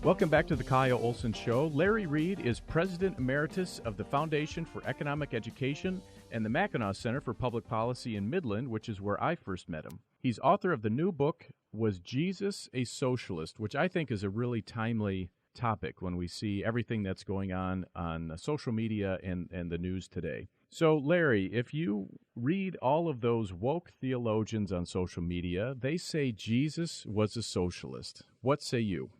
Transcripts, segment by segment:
Welcome back to the Kyle Olson Show. Larry Reed is President Emeritus of the Foundation for Economic Education and the Mackinac Center for Public Policy in Midland, which is where I first met him. He's author of the new book, Was Jesus a Socialist?, which I think is a really timely topic when we see everything that's going on social media and the news today. So, Larry, if you read all of those woke theologians on social media, they say Jesus was a socialist. What say you?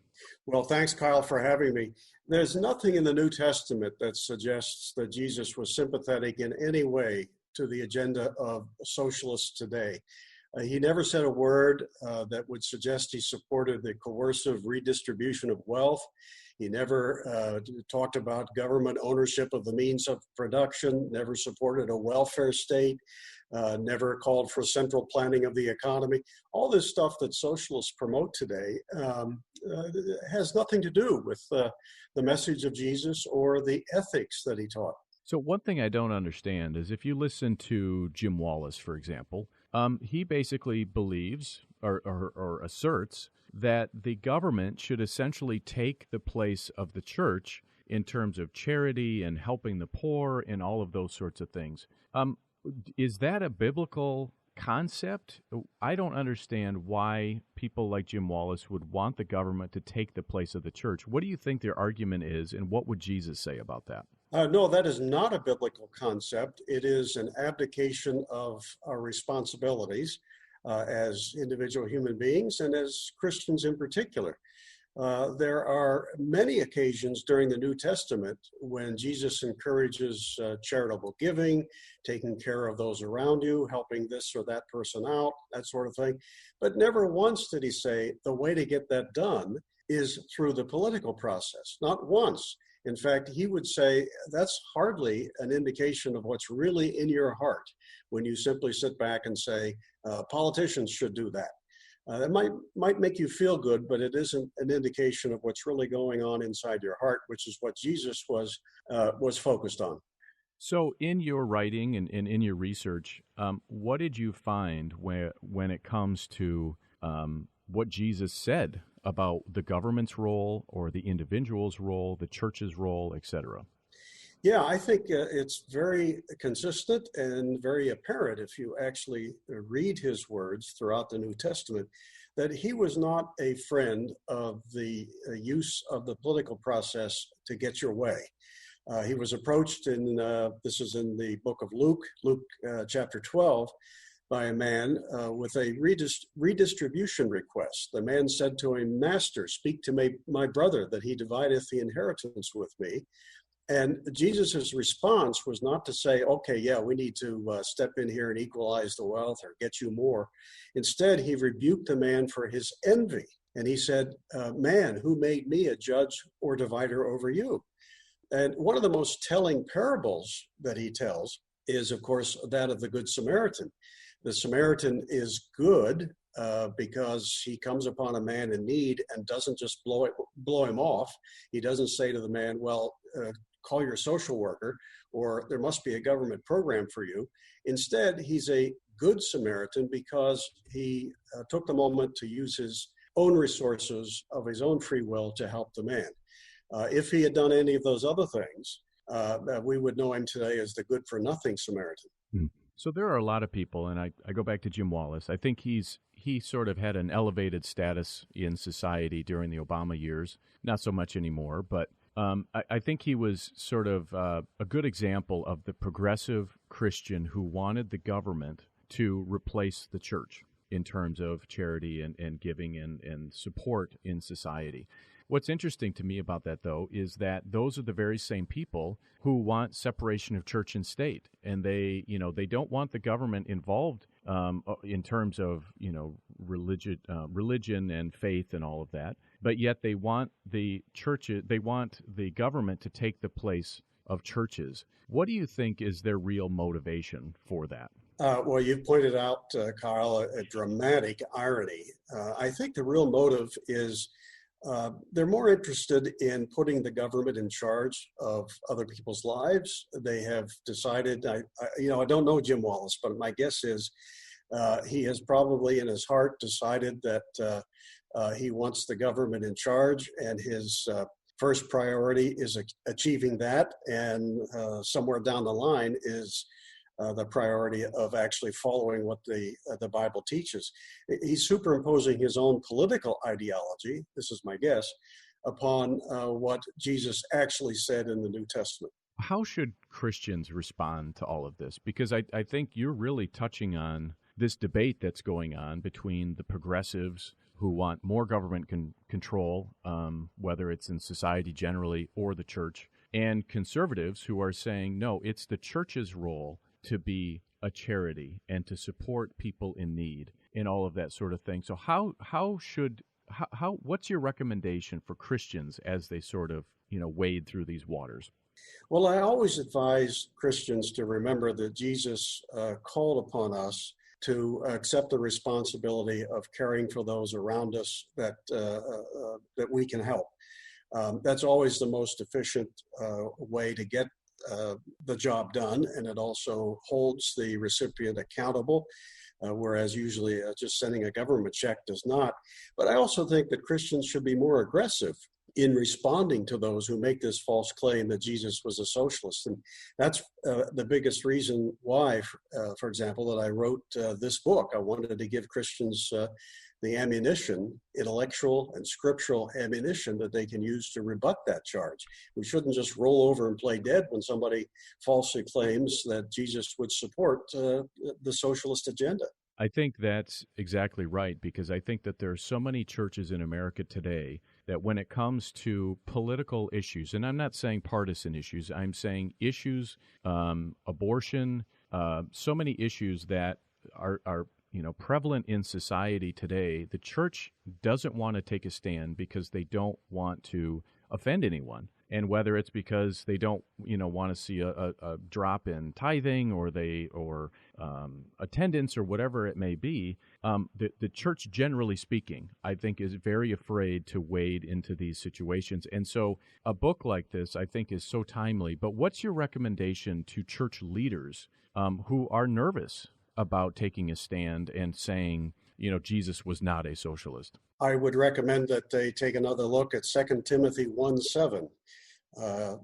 Well, thanks, Kyle, for having me. There's nothing in the New Testament that suggests that Jesus was sympathetic in any way to the agenda of socialists today. He never said a word that would suggest he supported the coercive redistribution of wealth. He never talked about government ownership of the means of production, never supported a welfare state, never called for central planning of the economy. All this stuff that socialists promote today has nothing to do with the message of Jesus or the ethics that he taught. So one thing I don't understand is if you listen to Jim Wallis, for example, he basically believes or asserts that the government should essentially take the place of the church in terms of charity and helping the poor and all of those sorts of things. Is that a biblical concept? I don't understand why people like Jim Wallis would want the government to take the place of the church. What do you think their argument is, and what would Jesus say about that? No, that is not a biblical concept. It is an abdication of our responsibilities as individual human beings and as Christians in particular. There are many occasions during the New Testament when Jesus encourages charitable giving, taking care of those around you, helping this or that person out, that sort of thing. But never once did he say the way to get that done is through the political process. Not once. In fact, he would say that's hardly an indication of what's really in your heart when you simply sit back and say, politicians should do that. That might make you feel good, but it isn't an indication of what's really going on inside your heart, which is what Jesus was focused on. So in your writing and in your research, what did you find when it comes to what Jesus said about the government's role or the individual's role, the church's role, etc.? Yeah, I think it's very consistent and very apparent if you actually read his words throughout the New Testament that he was not a friend of the use of the political process to get your way. He was approached this is in the book of Luke chapter 12, by a man with a redistribution request. The man said to him, "Master, speak to my brother that he divideth the inheritance with me." And Jesus' response was not to say, okay, yeah, we need to step in here and equalize the wealth or get you more. Instead, he rebuked the man for his envy. And he said, man, who made me a judge or divider over you? And one of the most telling parables that he tells is, of course, that of the Good Samaritan. The Samaritan is good because he comes upon a man in need and doesn't just blow him off. He doesn't say to the man, well, call your social worker, or there must be a government program for you. Instead, he's a good Samaritan because he took the moment to use his own resources of his own free will to help the man. If he had done any of those other things, we would know him today as the good-for-nothing Samaritan. So there are a lot of people, and I go back to Jim Wallis. I think he sort of had an elevated status in society during the Obama years. Not so much anymore, but I think he was sort of a good example of the progressive Christian who wanted the government to replace the church in terms of charity and giving and support in society. What's interesting to me about that, though, is that those are the very same people who want separation of church and state, and they don't want the government involved in terms of religion and faith and all of that. But yet they want the government to take the place of churches. What do you think is their real motivation for that? Well, you've pointed out, Carl, a dramatic irony. I think the real motive is they're more interested in putting the government in charge of other people's lives. They have decided, I don't know Jim Wallis, but my guess is he has probably in his heart decided that He wants the government in charge, and his first priority is achieving that, and somewhere down the line is the priority of actually following what the Bible teaches. He's superimposing his own political ideology, this is my guess, upon what Jesus actually said in the New Testament. How should Christians respond to all of this? Because I think you're really touching on this debate that's going on between the progressives who want more government control, whether it's in society generally or the church, and conservatives who are saying, no, it's the church's role to be a charity and to support people in need and all of that sort of thing. So what's your recommendation for Christians as they sort of, wade through these waters? Well, I always advise Christians to remember that Jesus called upon us to accept the responsibility of caring for those around us that we can help. That's always the most efficient way to get the job done, and it also holds the recipient accountable, whereas usually just sending a government check does not. But I also think that Christians should be more aggressive in responding to those who make this false claim that Jesus was a socialist. And that's the biggest reason why, for example, that I wrote this book. I wanted to give Christians the ammunition, intellectual and scriptural ammunition that they can use to rebut that charge. We shouldn't just roll over and play dead when somebody falsely claims that Jesus would support the socialist agenda. I think that's exactly right, because I think that there are so many churches in America today that when it comes to political issues, and I'm not saying partisan issues, I'm saying issues, abortion, so many issues that are prevalent in society today, the church doesn't want to take a stand because they don't want to offend anyone. And whether it's because they don't, want to see a drop in tithing or attendance or whatever it may be, the church, generally speaking, I think is very afraid to wade into these situations. And so a book like this, I think, is so timely. But what's your recommendation to church leaders who are nervous about taking a stand and saying, Jesus was not a socialist? I would recommend that they take another look at 2 Timothy 1:7.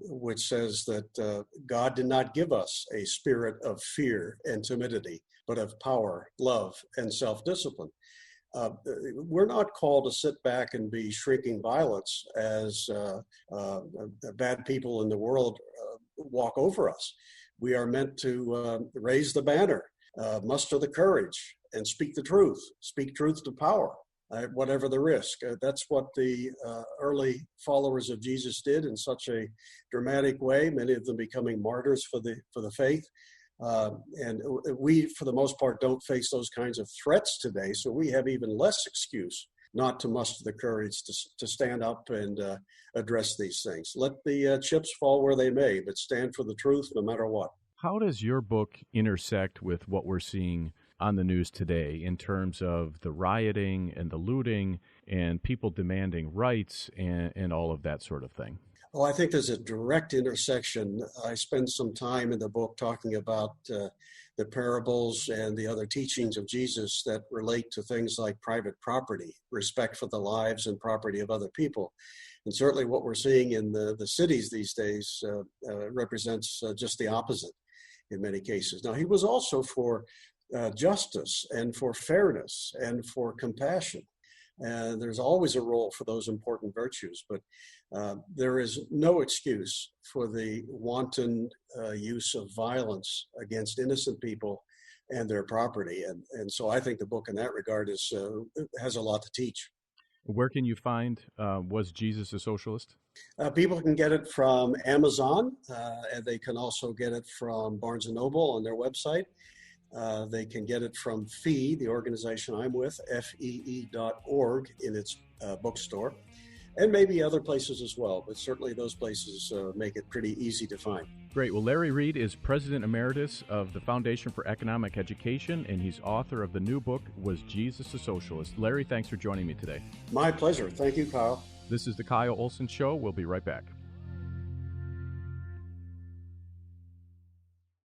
Which says that God did not give us a spirit of fear and timidity, but of power, love, and self-discipline. We're not called to sit back and be shrieking violence as bad people in the world walk over us. We are meant to raise the banner, muster the courage, and speak the truth. Speak truth to power. Whatever the risk. That's what the early followers of Jesus did in such a dramatic way, many of them becoming martyrs for the faith. And we, for the most part, don't face those kinds of threats today, so we have even less excuse not to muster the courage to stand up and address these things. Let the chips fall where they may, but stand for the truth no matter what. How does your book intersect with what we're seeing on the news today in terms of the rioting and the looting and people demanding rights and all of that sort of thing? Well, I think there's a direct intersection. I spend some time in the book talking about the parables and the other teachings of Jesus that relate to things like private property, respect for the lives and property of other people. And certainly what we're seeing in the cities these days represents just the opposite in many cases. Now, he was also for justice and for fairness and for compassion. And there's always a role for those important virtues, but there is no excuse for the wanton use of violence against innocent people and their property. And so I think the book in that regard has a lot to teach. Where can you find Was Jesus a Socialist? People can get it from Amazon, and they can also get it from Barnes & Noble on their website. They can get it from FEE, the organization I'm with, fee.org, in its bookstore, and maybe other places as well, but certainly those places make it pretty easy to find. Great. Well, Larry Reed is President Emeritus of the Foundation for Economic Education, and he's author of the new book, Was Jesus a Socialist? Larry, thanks for joining me today. My pleasure. Thank you, Kyle. This is the Kyle Olson Show. We'll be right back.